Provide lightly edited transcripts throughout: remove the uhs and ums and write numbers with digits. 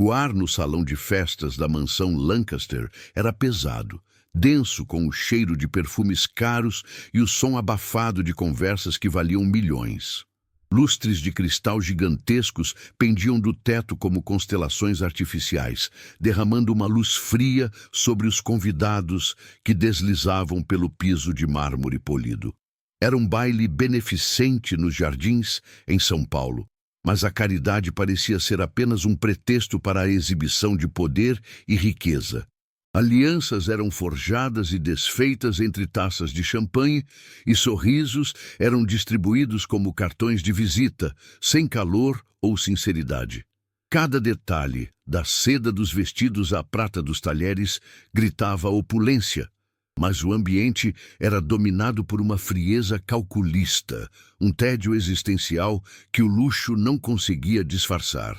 O ar no salão de festas da mansão Lancaster era pesado, denso com o cheiro de perfumes caros e o som abafado de conversas que valiam milhões. Lustres de cristal gigantescos pendiam do teto como constelações artificiais, derramando uma luz fria sobre os convidados que deslizavam pelo piso de mármore polido. Era um baile beneficente nos Jardins, em São Paulo, mas a caridade parecia ser apenas um pretexto para a exibição de poder e riqueza. Alianças eram forjadas e desfeitas entre taças de champanhe e sorrisos eram distribuídos como cartões de visita, sem calor ou sinceridade. Cada detalhe, da seda dos vestidos à prata dos talheres, gritava opulência, mas o ambiente era dominado por uma frieza calculista, um tédio existencial que o luxo não conseguia disfarçar.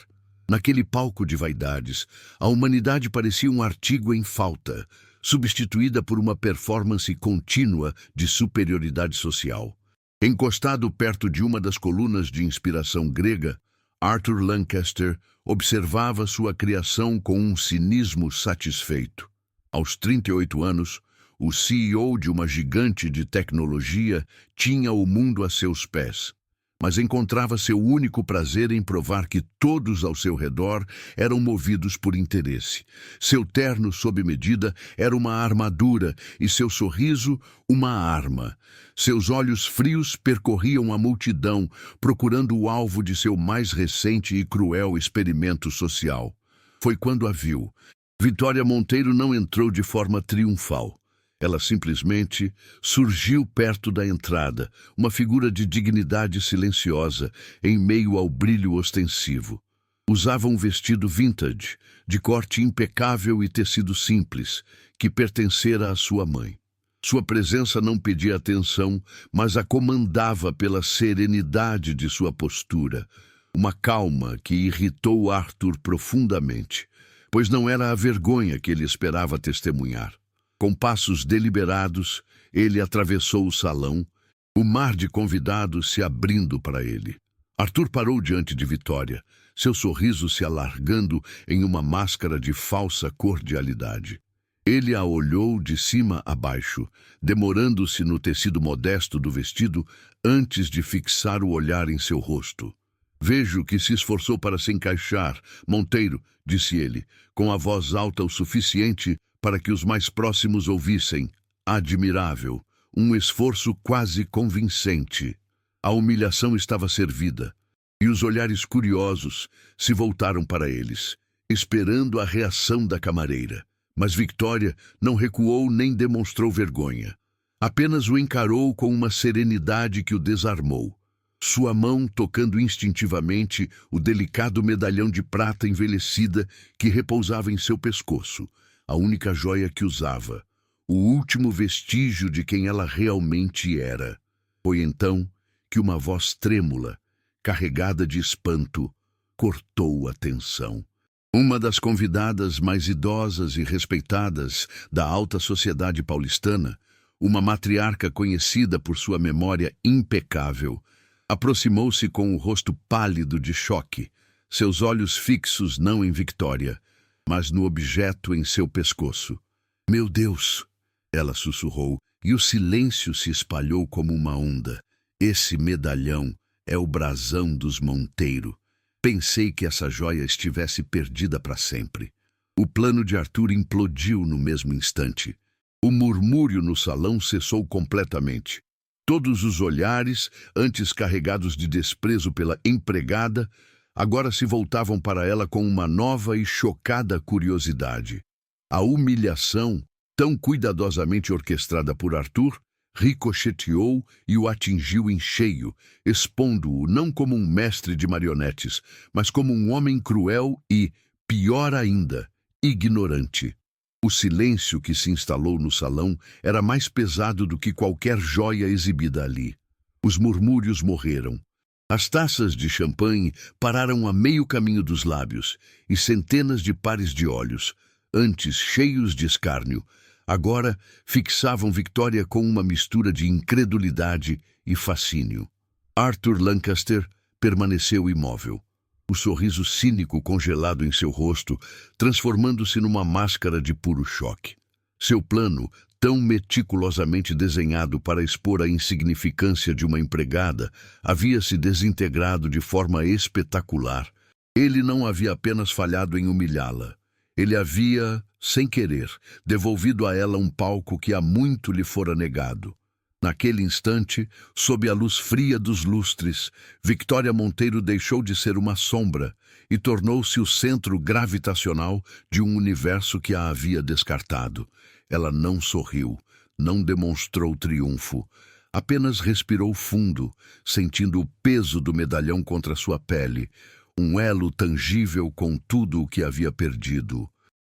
Naquele palco de vaidades, a humanidade parecia um artigo em falta, substituída por uma performance contínua de superioridade social. Encostado perto de uma das colunas de inspiração grega, Arthur Lancaster observava sua criação com um cinismo satisfeito. Aos 38 anos, o CEO de uma gigante de tecnologia tinha o mundo a seus pés, mas encontrava seu único prazer em provar que todos ao seu redor eram movidos por interesse. Seu terno sob medida era uma armadura e seu sorriso uma arma. Seus olhos frios percorriam a multidão, procurando o alvo de seu mais recente e cruel experimento social. Foi quando a viu. Vitória Monteiro não entrou de forma triunfal. Ela simplesmente surgiu perto da entrada, uma figura de dignidade silenciosa, em meio ao brilho ostensivo. Usava um vestido vintage, de corte impecável e tecido simples, que pertencera à sua mãe. Sua presença não pedia atenção, mas a comandava pela serenidade de sua postura, uma calma que irritou Arthur profundamente, pois não era a vergonha que ele esperava testemunhar. Com passos deliberados, ele atravessou o salão, o mar de convidados se abrindo para ele. Arthur parou diante de Vitória, seu sorriso se alargando em uma máscara de falsa cordialidade. Ele a olhou de cima a baixo, demorando-se no tecido modesto do vestido antes de fixar o olhar em seu rosto. «Vejo que se esforçou para se encaixar, Monteiro», disse ele, com a voz alta o suficiente para que os mais próximos ouvissem. Admirável, um esforço quase convincente. A humilhação estava servida, e os olhares curiosos se voltaram para eles, esperando a reação da camareira. Mas Victoria não recuou nem demonstrou vergonha. Apenas o encarou com uma serenidade que o desarmou. Sua mão tocando instintivamente o delicado medalhão de prata envelhecida que repousava em seu pescoço, a única joia que usava, o último vestígio de quem ela realmente era. Foi então que uma voz trêmula, carregada de espanto, cortou a tensão. Uma das convidadas mais idosas e respeitadas da alta sociedade paulistana, uma matriarca conhecida por sua memória impecável, aproximou-se com o rosto pálido de choque, seus olhos fixos não em Victória, mas no objeto em seu pescoço. «Meu Deus!» ela sussurrou, e o silêncio se espalhou como uma onda. «Esse medalhão é o brasão dos Monteiro. Pensei que essa joia estivesse perdida para sempre». O plano de Arthur implodiu no mesmo instante. O murmúrio no salão cessou completamente. Todos os olhares, antes carregados de desprezo pela empregada, agora se voltavam para ela com uma nova e chocada curiosidade. A humilhação, tão cuidadosamente orquestrada por Arthur, ricocheteou e o atingiu em cheio, expondo-o não como um mestre de marionetes, mas como um homem cruel e, pior ainda, ignorante. O silêncio que se instalou no salão era mais pesado do que qualquer joia exibida ali. Os murmúrios morreram. As taças de champanhe pararam a meio caminho dos lábios, e centenas de pares de olhos, antes cheios de escárnio, agora fixavam Victoria com uma mistura de incredulidade e fascínio. Arthur Lancaster permaneceu imóvel. o sorriso cínico congelado em seu rosto, transformando-se numa máscara de puro choque. Seu plano, tão meticulosamente desenhado para expor a insignificância de uma empregada, havia se desintegrado de forma espetacular. Ele não havia apenas falhado em humilhá-la. Ele havia, sem querer, devolvido a ela um palco que há muito lhe fora negado. Naquele instante, sob a luz fria dos lustres, Victoria Monteiro deixou de ser uma sombra e tornou-se o centro gravitacional de um universo que a havia descartado. Ela não sorriu, não demonstrou triunfo, apenas respirou fundo, sentindo o peso do medalhão contra sua pele, um elo tangível com tudo o que havia perdido.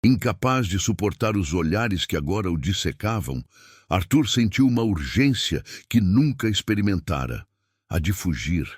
Incapaz de suportar os olhares que agora o dissecavam, Arthur sentiu uma urgência que nunca experimentara, a de fugir,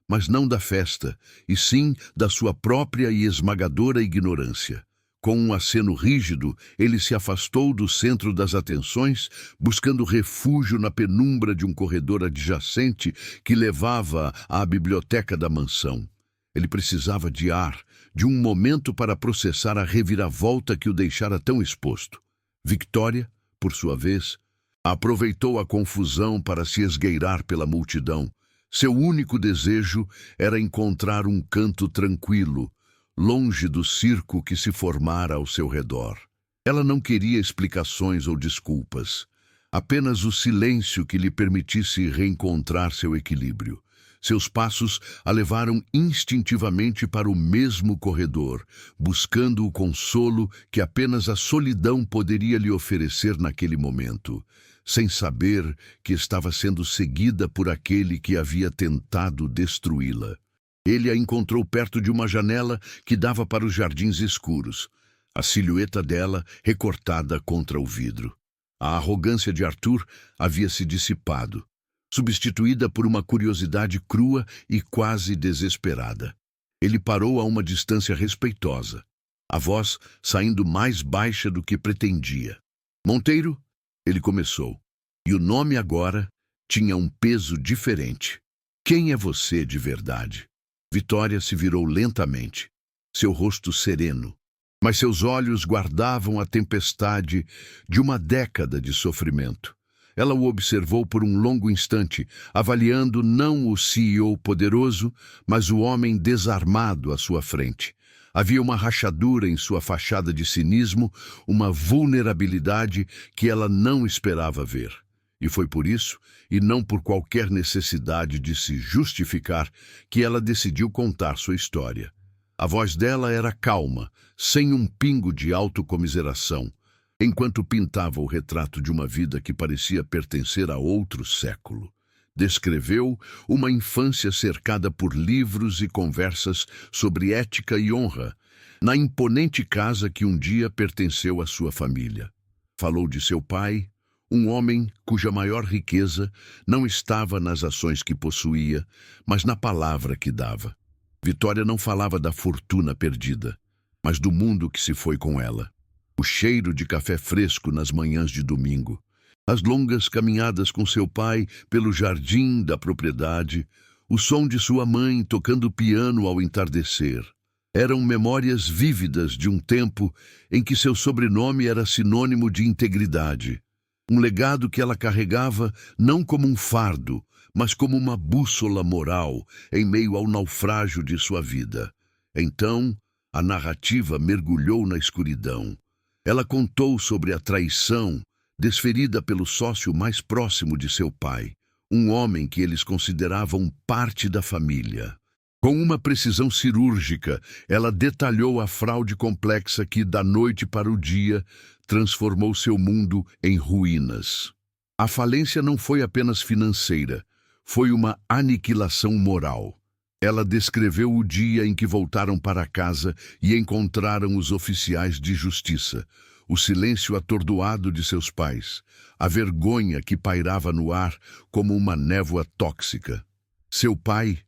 mas não da festa, e sim da sua própria e esmagadora ignorância. Com um aceno rígido, ele se afastou do centro das atenções, buscando refúgio na penumbra de um corredor adjacente que levava à biblioteca da mansão. Ele precisava de ar, de um momento para processar a reviravolta que o deixara tão exposto. Victoria, por sua vez, aproveitou a confusão para se esgueirar pela multidão. Seu único desejo era encontrar um canto tranquilo, longe do circo que se formara ao seu redor. Ela não queria explicações ou desculpas, apenas o silêncio que lhe permitisse reencontrar seu equilíbrio. Seus passos a levaram instintivamente para o mesmo corredor, buscando o consolo que apenas a solidão poderia lhe oferecer naquele momento, sem saber que estava sendo seguida por aquele que havia tentado destruí-la. Ele a encontrou perto de uma janela que dava para os jardins escuros, a silhueta dela recortada contra o vidro. A arrogância de Arthur havia se dissipado, substituída por uma curiosidade crua e quase desesperada. Ele parou a uma distância respeitosa, a voz saindo mais baixa do que pretendia. Monteiro, ele começou, e o nome agora tinha um peso diferente. Quem é você de verdade? Victoria se virou lentamente, seu rosto sereno, mas seus olhos guardavam a tempestade de uma década de sofrimento. Ela o observou por um longo instante, avaliando não o CEO poderoso, mas o homem desarmado à sua frente. Havia uma rachadura em sua fachada de cinismo, uma vulnerabilidade que ela não esperava ver. E foi por isso, e não por qualquer necessidade de se justificar, que ela decidiu contar sua história. A voz dela era calma, sem um pingo de autocomiseração, enquanto pintava o retrato de uma vida que parecia pertencer a outro século. Descreveu uma infância cercada por livros e conversas sobre ética e honra, na imponente casa que um dia pertenceu à sua família. Falou de seu pai, um homem cuja maior riqueza não estava nas ações que possuía, mas na palavra que dava. Victoria não falava da fortuna perdida, mas do mundo que se foi com ela. O cheiro de café fresco nas manhãs de domingo, as longas caminhadas com seu pai pelo jardim da propriedade, o som de sua mãe tocando piano ao entardecer. Eram memórias vívidas de um tempo em que seu sobrenome era sinônimo de integridade. Um legado que ela carregava não como um fardo, mas como uma bússola moral em meio ao naufrágio de sua vida. Então, a narrativa mergulhou na escuridão. Ela contou sobre a traição desferida pelo sócio mais próximo de seu pai, um homem que eles consideravam parte da família. Com uma precisão cirúrgica, ela detalhou a fraude complexa que, da noite para o dia, transformou seu mundo em ruínas. A falência não foi apenas financeira, foi uma aniquilação moral. Ela descreveu o dia em que voltaram para casa e encontraram os oficiais de justiça, o silêncio atordoado de seus pais, a vergonha que pairava no ar como uma névoa tóxica. Seu pai,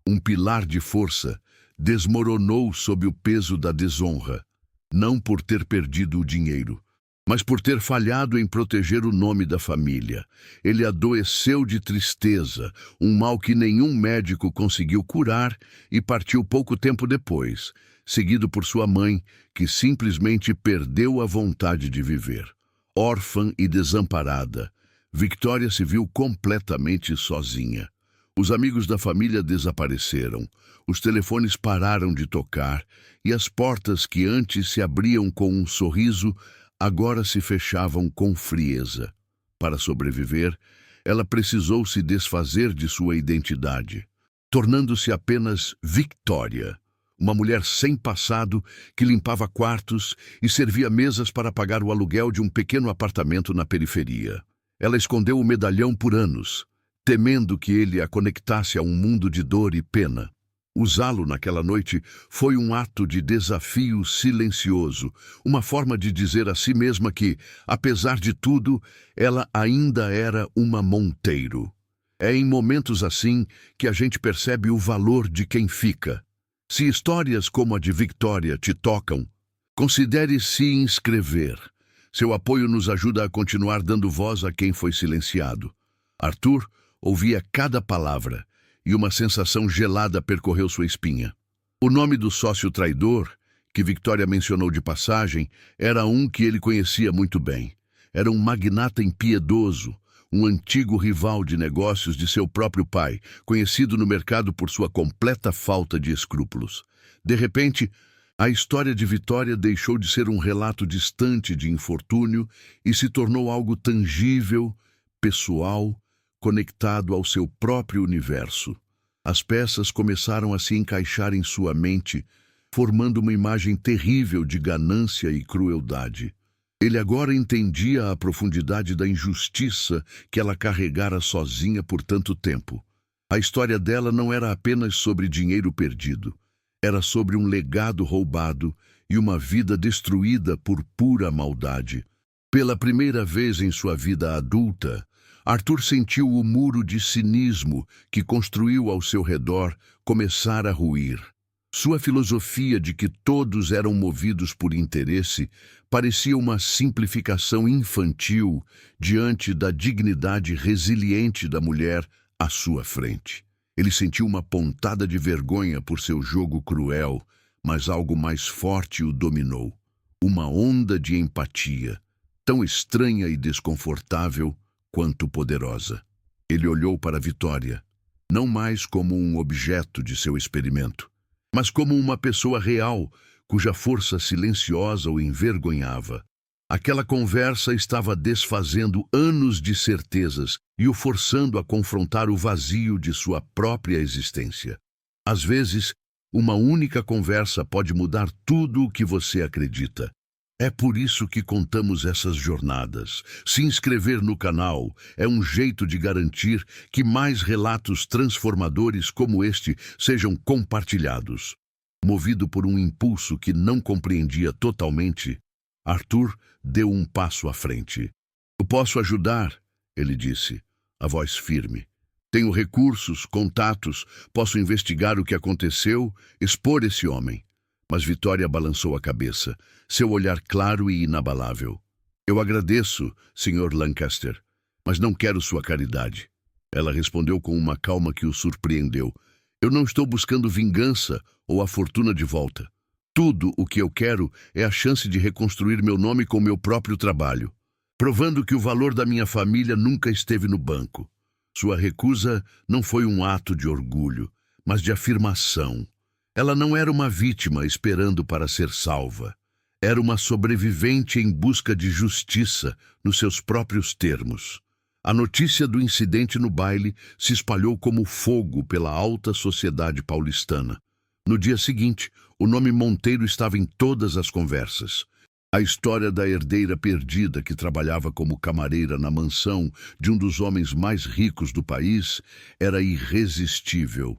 um pilar de força, desmoronou sob o peso da desonra, não por ter perdido o dinheiro, Mas por ter falhado em proteger o nome da família, ele adoeceu de tristeza, um mal que nenhum médico conseguiu curar, e partiu pouco tempo depois, seguido por sua mãe, que simplesmente perdeu a vontade de viver. Órfã e desamparada, Victoria se viu completamente sozinha. Os amigos da família desapareceram, os telefones pararam de tocar e as portas que antes se abriam com um sorriso agora se fechavam com frieza. Para sobreviver, ela precisou se desfazer de sua identidade, tornando-se apenas Victoria, uma mulher sem passado que limpava quartos e servia mesas para pagar o aluguel de um pequeno apartamento na periferia. Ela escondeu o medalhão por anos, temendo que ele a conectasse a um mundo de dor e pena. Usá-lo naquela noite foi um ato de desafio silencioso, uma forma de dizer a si mesma que, apesar de tudo, ela ainda era uma Monteiro. É em momentos assim que a gente percebe o valor de quem fica. Se histórias como a de Victoria te tocam, considere se inscrever. Seu apoio nos ajuda a continuar dando voz a quem foi silenciado. Arthur ouvia cada palavra, e uma sensação gelada percorreu sua espinha. O nome do sócio traidor, que Victoria mencionou de passagem, era um que ele conhecia muito bem. Era um magnata impiedoso, um antigo rival de negócios de seu próprio pai, conhecido no mercado por sua completa falta de escrúpulos. De repente, a história de Victoria deixou de ser um relato distante de infortúnio e se tornou algo tangível, pessoal, conectado ao seu próprio universo. As peças começaram a se encaixar em sua mente, formando uma imagem terrível de ganância e crueldade. Ele agora entendia a profundidade da injustiça que ela carregara sozinha por tanto tempo. A história dela não era apenas sobre dinheiro perdido. Era sobre um legado roubado e uma vida destruída por pura maldade. Pela primeira vez em sua vida adulta, Arthur sentiu o muro de cinismo que construiu ao seu redor começar a ruir. Sua filosofia de que todos eram movidos por interesse parecia uma simplificação infantil diante da dignidade resiliente da mulher à sua frente. Ele sentiu uma pontada de vergonha por seu jogo cruel, mas algo mais forte o dominou. Uma onda de empatia, tão estranha e desconfortável quanto poderosa. Ele olhou para Victoria, não mais como um objeto de seu experimento, mas como uma pessoa real, cuja força silenciosa o envergonhava. Aquela conversa estava desfazendo anos de certezas e o forçando a confrontar o vazio de sua própria existência. Às vezes, uma única conversa pode mudar tudo o que você acredita. É por isso que contamos essas jornadas. Se inscrever no canal é um jeito de garantir que mais relatos transformadores como este sejam compartilhados. Movido por um impulso que não compreendia totalmente, Arthur deu um passo à frente. "Eu posso ajudar", ele disse, a voz firme. "Tenho recursos, contatos, posso investigar o que aconteceu, expor esse homem." Mas Victoria balançou a cabeça, seu olhar claro e inabalável. "Eu agradeço, Sr. Lancaster, mas não quero sua caridade." Ela respondeu com uma calma que o surpreendeu. "Eu não estou buscando vingança ou a fortuna de volta. Tudo o que eu quero é a chance de reconstruir meu nome com meu próprio trabalho, provando que o valor da minha família nunca esteve no banco." Sua recusa não foi um ato de orgulho, mas de afirmação. Ela não era uma vítima esperando para ser salva. Era uma sobrevivente em busca de justiça nos seus próprios termos. A notícia do incidente no baile se espalhou como fogo pela alta sociedade paulistana. No dia seguinte, o nome Monteiro estava em todas as conversas. A história da herdeira perdida que trabalhava como camareira na mansão de um dos homens mais ricos do país era irresistível.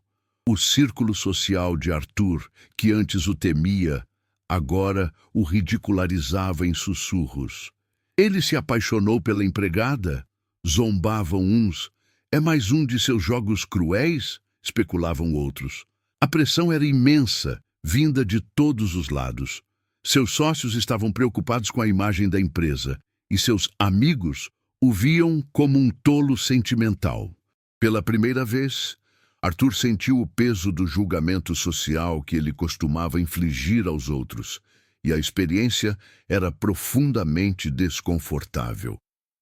O círculo social de Arthur, que antes o temia, agora o ridicularizava em sussurros. Ele se apaixonou pela empregada? Zombavam uns. É mais um de seus jogos cruéis? Especulavam outros. A pressão era imensa, vinda de todos os lados. Seus sócios estavam preocupados com a imagem da empresa e seus amigos o viam como um tolo sentimental. Pela primeira vez, Arthur sentiu o peso do julgamento social que ele costumava infligir aos outros, e a experiência era profundamente desconfortável.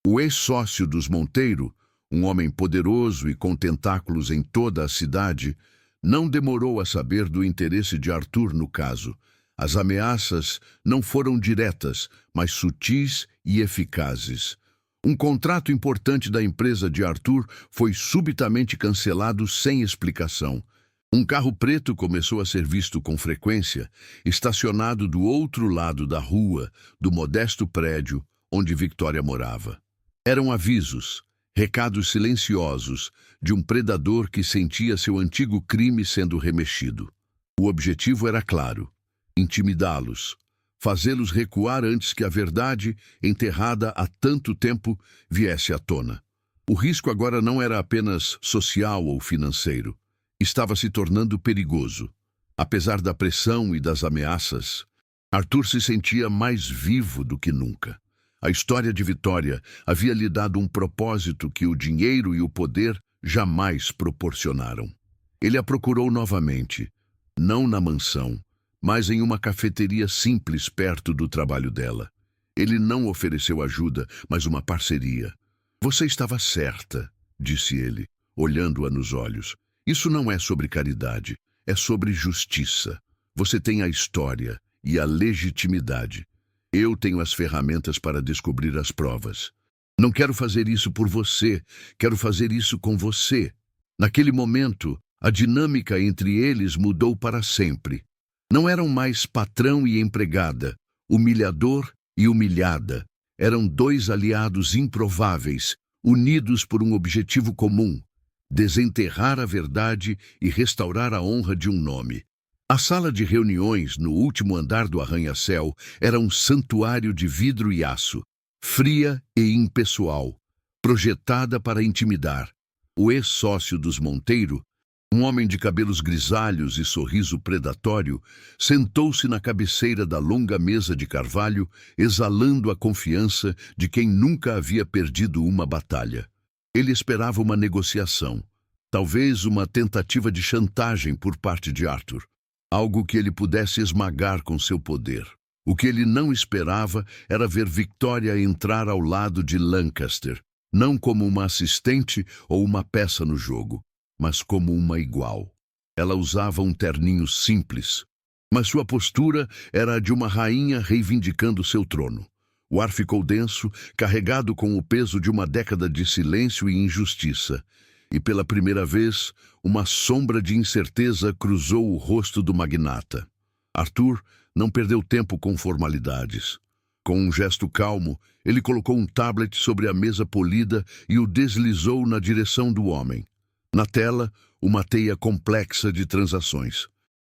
O ex-sócio dos Monteiro, um homem poderoso e com tentáculos em toda a cidade, não demorou a saber do interesse de Arthur no caso. As ameaças não foram diretas, mas sutis e eficazes. Um contrato importante da empresa de Arthur foi subitamente cancelado sem explicação. Um carro preto começou a ser visto com frequência, estacionado do outro lado da rua, do modesto prédio onde Victoria morava. Eram avisos, recados silenciosos de um predador que sentia seu antigo crime sendo remexido. O objetivo era claro: intimidá-los, fazê-los recuar antes que a verdade, enterrada há tanto tempo, viesse à tona. O risco agora não era apenas social ou financeiro. Estava se tornando perigoso. Apesar da pressão e das ameaças, Arthur se sentia mais vivo do que nunca. A história de Victoria havia lhe dado um propósito que o dinheiro e o poder jamais proporcionaram. Ele a procurou novamente, não na mansão, mas em uma cafeteria simples perto do trabalho dela. Ele não ofereceu ajuda, mas uma parceria. "Você estava certa", disse ele, olhando-a nos olhos. "Isso não é sobre caridade, é sobre justiça. Você tem a história e a legitimidade. Eu tenho as ferramentas para descobrir as provas. Não quero fazer isso por você, quero fazer isso com você." Naquele momento, a dinâmica entre eles mudou para sempre. Não eram mais patrão e empregada, humilhador e humilhada. Eram dois aliados improváveis, unidos por um objetivo comum: desenterrar a verdade e restaurar a honra de um nome. A sala de reuniões no último andar do arranha-céu era um santuário de vidro e aço, fria e impessoal, projetada para intimidar. O ex-sócio dos Monteiro, um homem de cabelos grisalhos e sorriso predatório, sentou-se na cabeceira da longa mesa de carvalho, exalando a confiança de quem nunca havia perdido uma batalha. Ele esperava uma negociação, talvez uma tentativa de chantagem por parte de Arthur, algo que ele pudesse esmagar com seu poder. O que ele não esperava era ver Victoria entrar ao lado de Lancaster, não como uma assistente ou uma peça no jogo, mas como uma igual. Ela usava um terninho simples, mas sua postura era a de uma rainha reivindicando seu trono. O ar ficou denso, carregado com o peso de uma década de silêncio e injustiça, e pela primeira vez, uma sombra de incerteza cruzou o rosto do magnata. Arthur não perdeu tempo com formalidades. Com um gesto calmo, ele colocou um tablet sobre a mesa polida e o deslizou na direção do homem. Na tela, uma teia complexa de transações.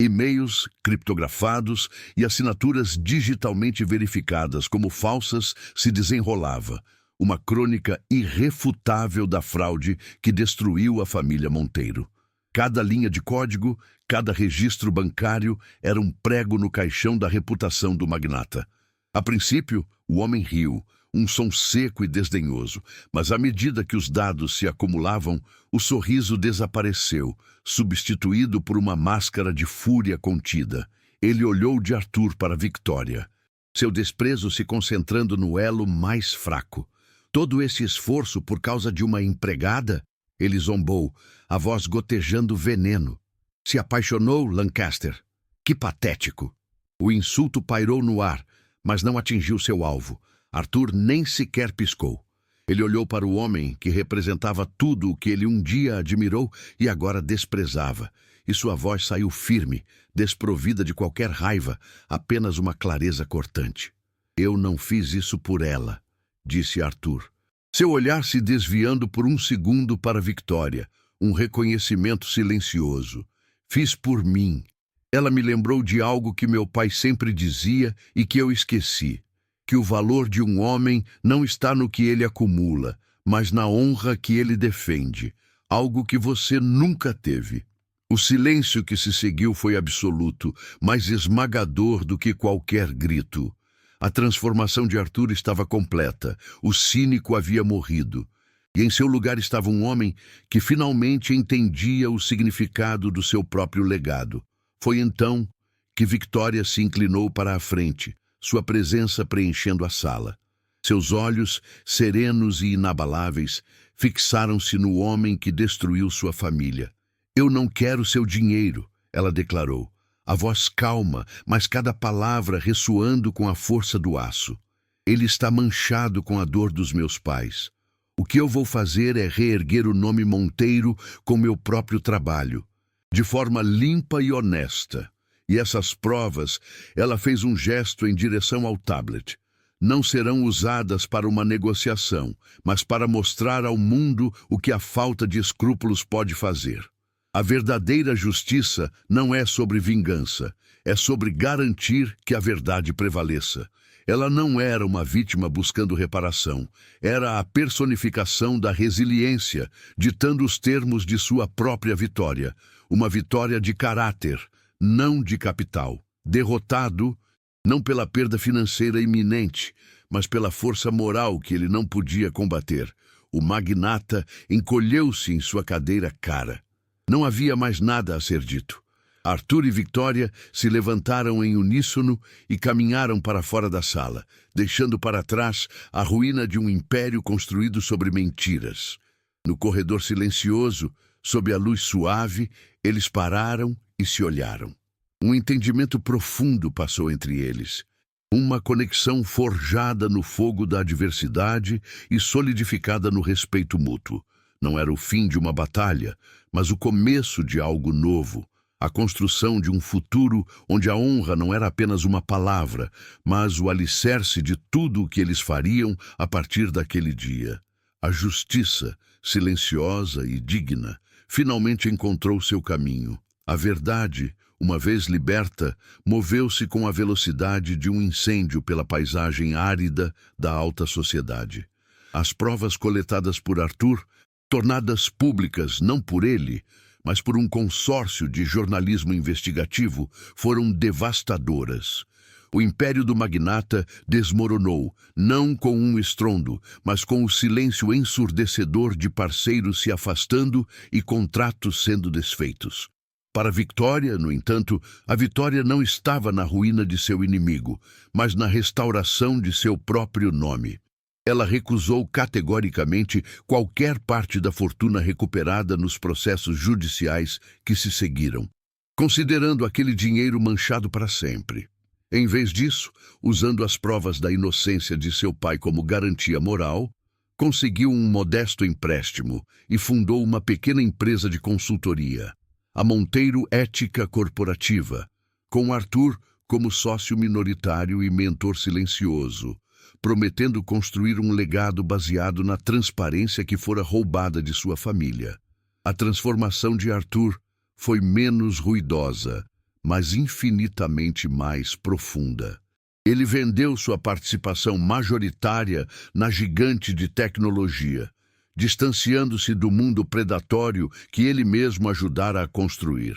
E-mails criptografados e assinaturas digitalmente verificadas como falsas se desenrolava. Uma crônica irrefutável da fraude que destruiu a família Monteiro. Cada linha de código, cada registro bancário era um prego no caixão da reputação do magnata. A princípio, o homem riu, um som seco e desdenhoso, mas à medida que os dados se acumulavam, o sorriso desapareceu, substituído por uma máscara de fúria contida. Ele olhou de Arthur para Victoria, seu desprezo se concentrando no elo mais fraco. Todo esse esforço por causa de uma empregada? Ele zombou, a voz gotejando veneno. Se apaixonou, Lancaster? Que patético! O insulto pairou no ar, mas não atingiu seu alvo. Arthur nem sequer piscou. Ele olhou para o homem que representava tudo o que ele um dia admirou e agora desprezava. E sua voz saiu firme, desprovida de qualquer raiva, apenas uma clareza cortante. "Eu não fiz isso por ela", disse Arthur. Seu olhar se desviando por um segundo para Victoria, um reconhecimento silencioso. "Fiz por mim. Ela me lembrou de algo que meu pai sempre dizia e que eu esqueci. Que o valor de um homem não está no que ele acumula, mas na honra que ele defende. Algo que você nunca teve." O silêncio que se seguiu foi absoluto, mais esmagador do que qualquer grito. A transformação de Arthur estava completa. O cínico havia morrido. E em seu lugar estava um homem que finalmente entendia o significado do seu próprio legado. Foi então que Victoria se inclinou para a frente, sua presença preenchendo a sala. Seus olhos, serenos e inabaláveis, fixaram-se no homem que destruiu sua família. "Eu não quero seu dinheiro", ela declarou, a voz calma, mas cada palavra ressoando com a força do aço. "Ele está manchado com a dor dos meus pais. O que eu vou fazer é reerguer o nome Monteiro com meu próprio trabalho, de forma limpa e honesta." E essas provas, ela fez um gesto em direção ao tablet, não serão usadas para uma negociação, mas para mostrar ao mundo o que a falta de escrúpulos pode fazer. A verdadeira justiça não é sobre vingança, é sobre garantir que a verdade prevaleça. Ela não era uma vítima buscando reparação, era a personificação da resiliência, ditando os termos de sua própria vitória, uma vitória de caráter, não de capital. Derrotado, não pela perda financeira iminente, mas pela força moral que ele não podia combater, o magnata encolheu-se em sua cadeira cara. Não havia mais nada a ser dito. Arthur e Victoria se levantaram em uníssono e caminharam para fora da sala, deixando para trás a ruína de um império construído sobre mentiras. No corredor silencioso, sob a luz suave, eles pararam e se olharam. Um entendimento profundo passou entre eles. Uma conexão forjada no fogo da adversidade e solidificada no respeito mútuo. Não era o fim de uma batalha, mas o começo de algo novo. A construção de um futuro onde a honra não era apenas uma palavra, mas o alicerce de tudo o que eles fariam a partir daquele dia. A justiça, silenciosa e digna, finalmente encontrou seu caminho. A verdade, uma vez liberta, moveu-se com a velocidade de um incêndio pela paisagem árida da alta sociedade. As provas coletadas por Arthur, tornadas públicas não por ele, mas por um consórcio de jornalismo investigativo, foram devastadoras. O império do magnata desmoronou, não com um estrondo, mas com o silêncio ensurdecedor de parceiros se afastando e contratos sendo desfeitos. Para Victoria, no entanto, a vitória não estava na ruína de seu inimigo, mas na restauração de seu próprio nome. Ela recusou categoricamente qualquer parte da fortuna recuperada nos processos judiciais que se seguiram, considerando aquele dinheiro manchado para sempre. Em vez disso, usando as provas da inocência de seu pai como garantia moral, conseguiu um modesto empréstimo e fundou uma pequena empresa de consultoria, a Monteiro Ética Corporativa, com Arthur como sócio minoritário e mentor silencioso, prometendo construir um legado baseado na transparência que fora roubada de sua família. A transformação de Arthur foi menos ruidosa, mas infinitamente mais profunda. Ele vendeu sua participação majoritária na gigante de tecnologia, distanciando-se do mundo predatório que ele mesmo ajudara a construir.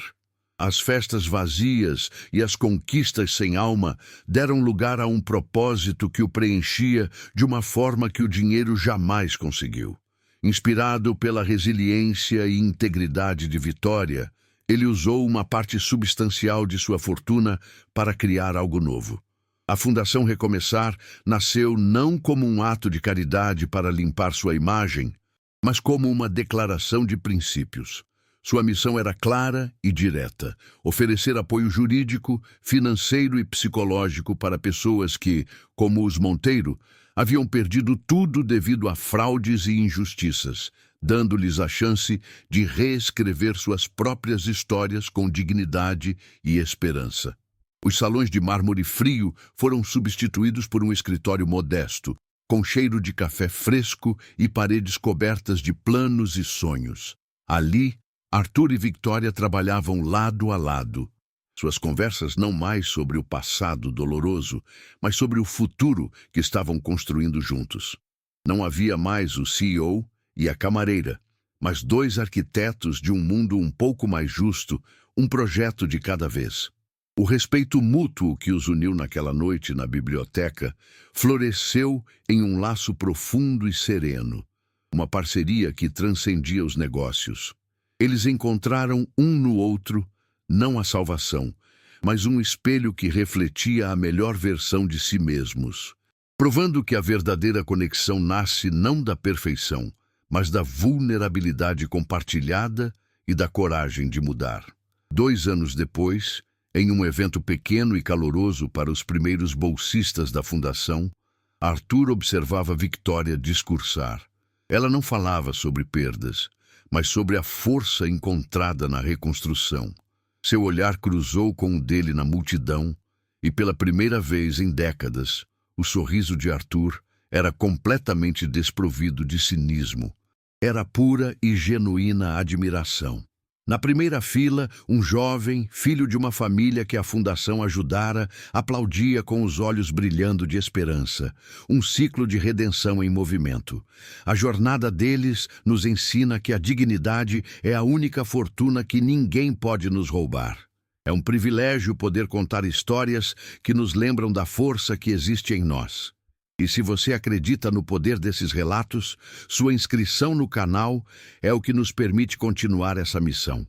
As festas vazias e as conquistas sem alma deram lugar a um propósito que o preenchia de uma forma que o dinheiro jamais conseguiu. Inspirado pela resiliência e integridade de Victoria, ele usou uma parte substancial de sua fortuna para criar algo novo. A Fundação Recomeçar nasceu não como um ato de caridade para limpar sua imagem, mas como uma declaração de princípios. Sua missão era clara e direta: oferecer apoio jurídico, financeiro e psicológico para pessoas que, como os Monteiro, haviam perdido tudo devido a fraudes e injustiças, dando-lhes a chance de reescrever suas próprias histórias com dignidade e esperança. Os salões de mármore frio foram substituídos por um escritório modesto, com cheiro de café fresco e paredes cobertas de planos e sonhos. Ali, Arthur e Victoria trabalhavam lado a lado. Suas conversas não mais sobre o passado doloroso, mas sobre o futuro que estavam construindo juntos. Não havia mais o CEO e a camareira, mas dois arquitetos de um mundo um pouco mais justo, um projeto de cada vez. O respeito mútuo que os uniu naquela noite na biblioteca floresceu em um laço profundo e sereno, uma parceria que transcendia os negócios. Eles encontraram um no outro, não a salvação, mas um espelho que refletia a melhor versão de si mesmos, provando que a verdadeira conexão nasce não da perfeição, mas da vulnerabilidade compartilhada e da coragem de mudar. 2 anos depois, em um evento pequeno e caloroso para os primeiros bolsistas da fundação, Arthur observava Victoria discursar. Ela não falava sobre perdas, mas sobre a força encontrada na reconstrução. Seu olhar cruzou com o dele na multidão, e pela primeira vez em décadas, o sorriso de Arthur era completamente desprovido de cinismo. Era pura e genuína admiração. Na primeira fila, um jovem, filho de uma família que a fundação ajudara, aplaudia com os olhos brilhando de esperança, um ciclo de redenção em movimento. A jornada deles nos ensina que a dignidade é a única fortuna que ninguém pode nos roubar. É um privilégio poder contar histórias que nos lembram da força que existe em nós. E se você acredita no poder desses relatos, sua inscrição no canal é o que nos permite continuar essa missão.